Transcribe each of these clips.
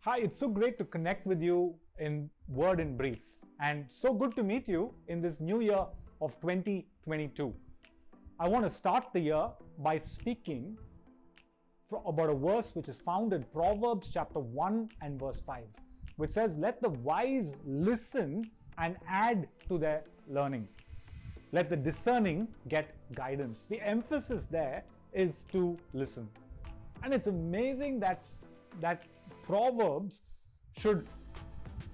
Hi, it's so great to connect with you in Word in Brief, and so good to meet you in this new year of 2022. I want to start the year by speaking about a verse which is found in Proverbs chapter 1 and verse 5, which says, "Let the wise listen and add to their learning. Let the discerning get guidance." The emphasis there is to listen. And it's amazing that Proverbs should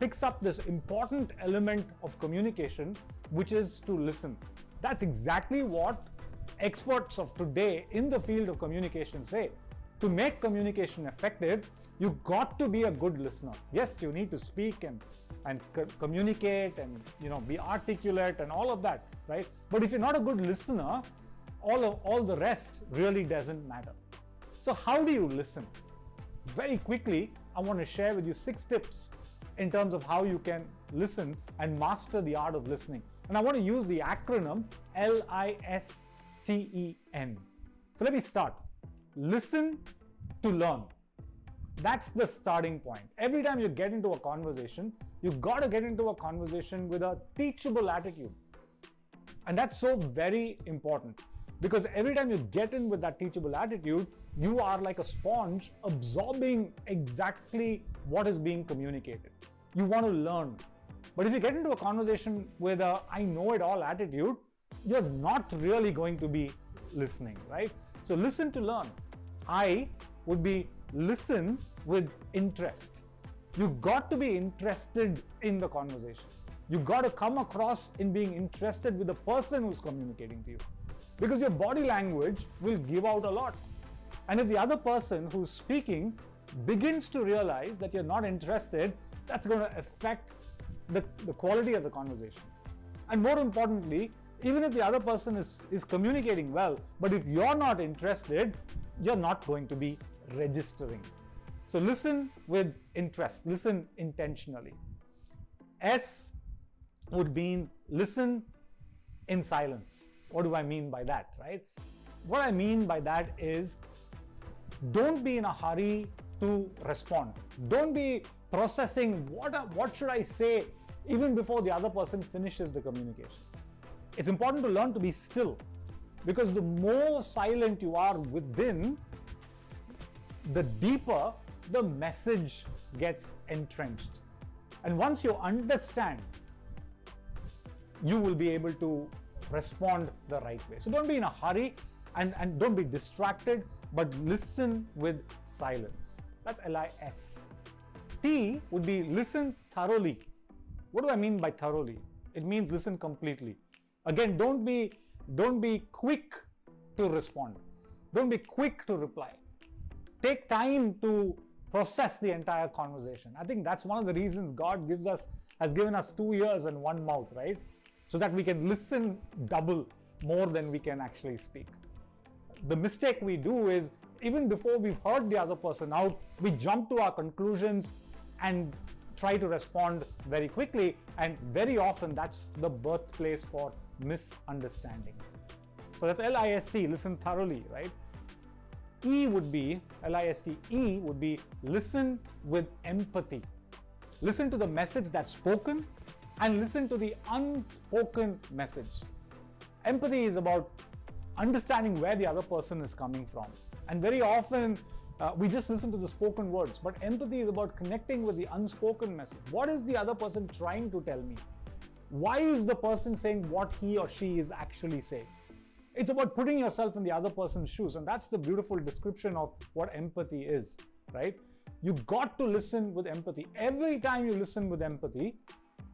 picks up this important element of communication, which is to listen. That's exactly what experts of today in the field of communication say. To make communication effective, you've got to be a good listener. Yes, you need to speak and communicate and be articulate and all of that, right? But if you're not a good listener, all the rest really doesn't matter. So how do you listen? Very quickly, I want to share with you 6 tips in terms of how you can listen and master the art of listening. And I want to use the acronym L.I.S.T.E.N. So let me start. Listen to learn. That's the starting point. Every time you get into a conversation, you've got to get into a conversation with a teachable attitude. And that's so very important. Because every time you get in with that teachable attitude, you are like a sponge absorbing exactly what is being communicated. You want to learn. But if you get into a conversation with a I know it all attitude, you're not really going to be listening, right? So listen to learn. I would be listen with interest. You've got to be interested in the conversation. You've got to come across in being interested with the person who's communicating to you. Because your body language will give out a lot. And if the other person who's speaking begins to realize that you're not interested, that's going to affect the quality of the conversation. And more importantly, even if the other person is communicating well, but if you're not interested, you're not going to be registering. So listen with interest, listen intentionally. S would mean listen in silence. What do I mean by that, right? What I mean by that is don't be in a hurry to respond. Don't be processing what should I say even before the other person finishes the communication. It's important to learn to be still, because the more silent you are within, the deeper the message gets entrenched. And once you understand, you will be able to respond the right way. So don't be in a hurry and don't be distracted, but listen with silence. That's L-I-S. T would be listen thoroughly. What do I mean by thoroughly? It means listen completely. Again, don't be quick to respond. Don't be quick to reply. Take time to process the entire conversation. I think that's one of the reasons God has given us 2 ears and 1 mouth, right? So that we can listen double more than we can actually speak. The mistake we do is, even before we've heard the other person out, we jump to our conclusions and try to respond very quickly, and very often that's the birthplace for misunderstanding. So that's L-I-S-T, listen thoroughly, right? L-I-S-T-E would be listen with empathy. Listen to the message that's spoken and listen to the unspoken message. Empathy is about understanding where the other person is coming from. And very often, we just listen to the spoken words. But empathy is about connecting with the unspoken message. What is the other person trying to tell me? Why is the person saying what he or she is actually saying? It's about putting yourself in the other person's shoes. And that's the beautiful description of what empathy is, right? You got to listen with empathy. Every time you listen with empathy,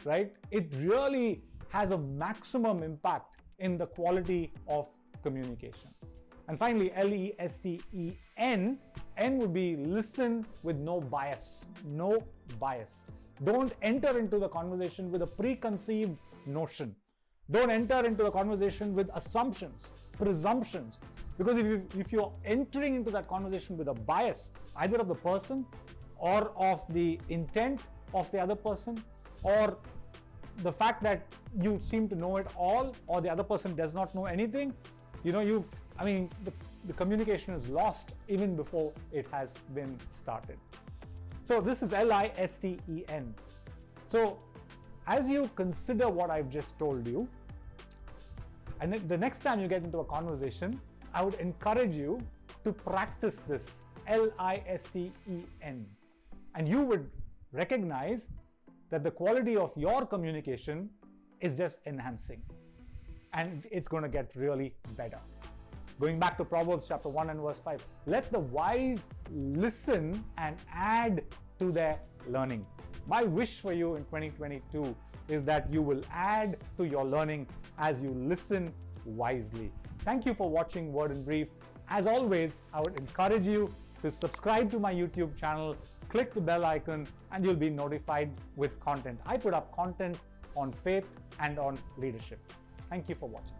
right, it really has a maximum impact in the quality of communication. And finally, L-E-S-T-E-N, N would be listen with no bias. No bias. Don't enter into the conversation with a preconceived notion. Don't enter into the conversation with assumptions, presumptions. Because if you're entering into that conversation with a bias, either of the person or of the intent of the other person, or the fact that you seem to know it all, or the other person does not know anything, the communication is lost even before it has been started. So this is L-I-S-T-E-N. So as you consider what I've just told you, and the next time you get into a conversation, I would encourage you to practice this L-I-S-T-E-N. And you would recognize that the quality of your communication is just enhancing. And it's going to get really better. Going back to Proverbs chapter 1 and verse 5, let the wise listen and add to their learning. My wish for you in 2022 is that you will add to your learning as you listen wisely. Thank you for watching Word in Brief. As always, I would encourage you to subscribe to my YouTube channel, click the bell icon, and you'll be notified with content. I put up content on faith and on leadership. Thank you for watching.